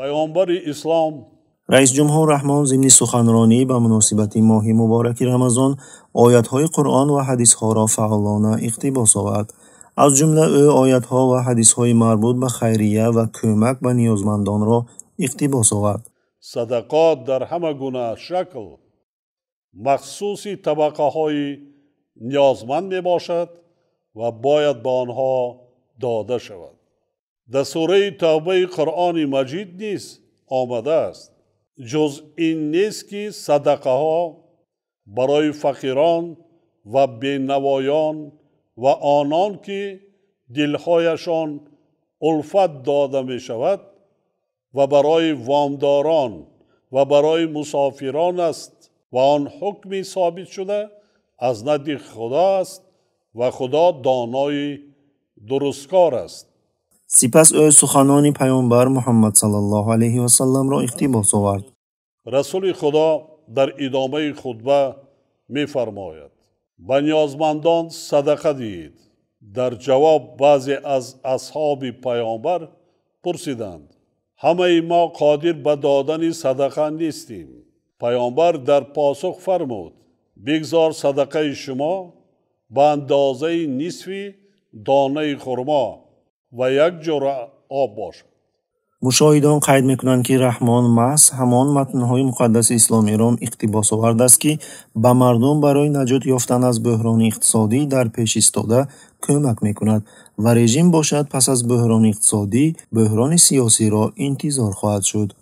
پیامبر اسلام رئیس جمهور رحمان ضمن سخنرانی به مناسبت ماه مبارک رمضان آیات‌های قرآن و حدیث‌ها را فعالانه اقتباس آورد. از جمله او آیات‌ها و حدیث‌های مربوط به خیریه و کمک به نیازمندان را اقتباس آورد. صدقات در همه گونه شکل مخصوص طبقه های نیازمند می باشد و باید به آنها داده شود. در سوره توبه قرآن مجید نیز آمده است جز این نیست که صدقه ها برای فقیران و بینوایان و آنان که دلهایشان الفت داده می شود و برای وامداران و برای مسافران است و آن حکمی ثابت شده از نزد خدا است و خدا دانای درستکار است. سپس او سخنان پیامبر محمد صلی الله علیه و سلم را اقتباس آورد. رسول خدا در ادامه خطبه می فرماید به نیازمندان صدقه دهید. در جواب بعضی از اصحاب پیامبر پرسیدند همه ما قادر به دادن صدقه نیستیم. پیامبر در پاسخ فرمود بگذار صدقه شما به اندازه نصف دانه خرما و یک جرعه آب باشد. مشاهدان قید میکنند که رحمان محض همان متنهای مقدس اسلامی را اقتباس آورده است که به مردم برای نجات یافتن از بحران اقتصادی در پیش ایستاده کمک میکند و رژیم باشد پس از بحران اقتصادی بحران سیاسی را انتظار خواهد شد.